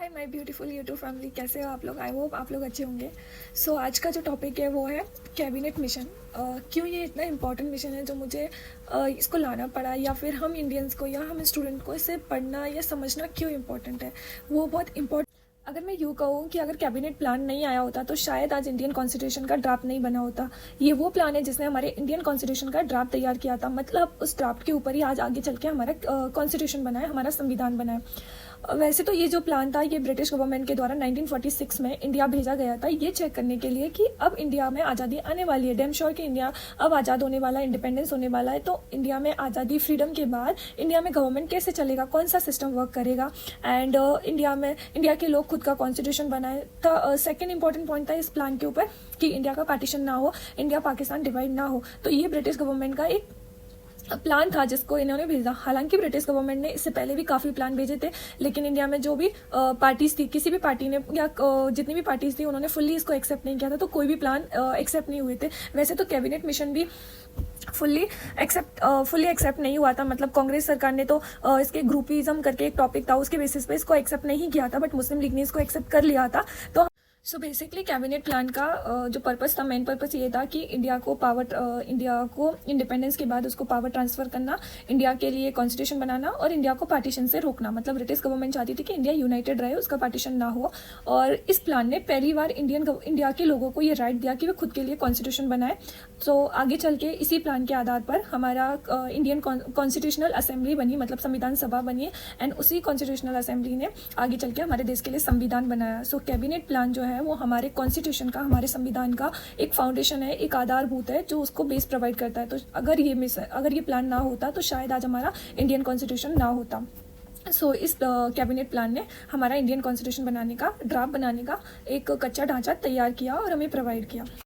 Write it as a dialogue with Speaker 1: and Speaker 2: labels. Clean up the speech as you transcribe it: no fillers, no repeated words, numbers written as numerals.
Speaker 1: Hi my beautiful YouTube family, कैसे हो आप लोग। आई होप आप लोग अच्छे होंगे। सो आज का जो टॉपिक है वो है कैबिनेट मिशन। क्यों ये इतना इम्पोर्टेंट मिशन है जो मुझे इसको लाना पड़ा, या फिर हम इंडियंस को या हम स्टूडेंट को इसे पढ़ना या समझना क्यों इम्पोर्टेंट है। वो बहुत इम्पोर्टेंट। अगर मैं यूँ कहूँ कि अगर कैबिनेट प्लान नहीं आया होता तो शायद आज इंडियन कॉन्स्टिट्यूशन का ड्राफ्ट नहीं बना होता। ये वो प्लान है जिसने हमारे इंडियन कॉन्स्टिट्यूशन का ड्राफ्ट तैयार किया था। मतलब उस ड्राफ्ट के ऊपर ही आज आगे चल के हमारा कॉन्स्टिट्यूशन बना है, हमारा संविधान बना है। वैसे तो ये जो प्लान था ये ब्रिटिश गवर्नमेंट के द्वारा 1946 में इंडिया भेजा गया था, ये चेक करने के लिए कि अब इंडिया में आज़ादी आने वाली है। डैम श्योर कि इंडिया अब आज़ाद होने वाला है, इंडिपेंडेंस होने वाला है। तो इंडिया में आज़ादी फ्रीडम के बाद इंडिया में गवर्नमेंट कैसे चलेगा, कौन सा सिस्टम वर्क करेगा, एंड इंडिया के लोग खुद का कॉन्स्टिट्यूशन बनाए। तो सेकेंड इंपॉर्टेंट पॉइंट था इस प्लान के ऊपर कि इंडिया का पार्टीशन ना हो, इंडिया पाकिस्तान डिवाइड ना हो। तो ये ब्रिटिश गवर्नमेंट का एक प्लान था जिसको इन्होंने भेजा। हालांकि ब्रिटिश गवर्नमेंट ने इससे पहले भी काफ़ी प्लान भेजे थे, लेकिन इंडिया में जो भी पार्टीज थी, किसी भी पार्टी ने या जितनी भी पार्टीज थी उन्होंने फुल्ली इसको एक्सेप्ट नहीं किया था, तो कोई भी प्लान एक्सेप्ट नहीं हुए थे। वैसे तो कैबिनेट मिशन भी फुल्ली एक्सेप्ट नहीं हुआ था। मतलब कांग्रेस सरकार ने तो इसके ग्रुपिज्म करके एक टॉपिक था, उसके बेसिस पे इसको एक्सेप्ट नहीं किया था, बट मुस्लिम लीग ने इसको एक्सेप्ट कर लिया था। तो सो बेसिकली कैबिनेट प्लान का जो पर्पस था, मेन पर्पस ये था कि इंडिया को इंडिपेंडेंस के बाद उसको पावर ट्रांसफर करना, इंडिया के लिए कॉन्स्टिट्यूशन बनाना और इंडिया को पार्टीशन से रोकना। मतलब ब्रिटिश गवर्नमेंट चाहती थी कि इंडिया यूनाइटेड रहे, उसका पार्टीशन ना हो। और इस प्लान ने पहली बार इंडिया के लोगों को ये राइट दिया कि वे खुद के लिए कॉन्स्टिट्यूशन बनाए। तो आगे चल के इसी प्लान के आधार पर हमारा इंडियन कॉन्स्टिट्यूशनल असेंबली बनी, मतलब संविधान सभा बनी, एंड उसी कॉन्स्टिट्यूशनल असेंबली ने आगे चल के हमारे देश के लिए संविधान बनाया। सो कैबिनेट प्लान जो है वो हमारे कॉन्स्टिट्यूशन का, हमारे संविधान का एक फाउंडेशन है, एक आधारभूत है जो उसको बेस प्रोवाइड करता है। तो अगर ये प्लान ना होता तो शायद आज हमारा इंडियन कॉन्स्टिट्यूशन ना होता। सो इस कैबिनेट प्लान ने हमारा इंडियन कॉन्स्टिट्यूशन बनाने का, ड्राफ्ट बनाने का एक कच्चा ढांचा तैयार किया और हमें प्रोवाइड किया।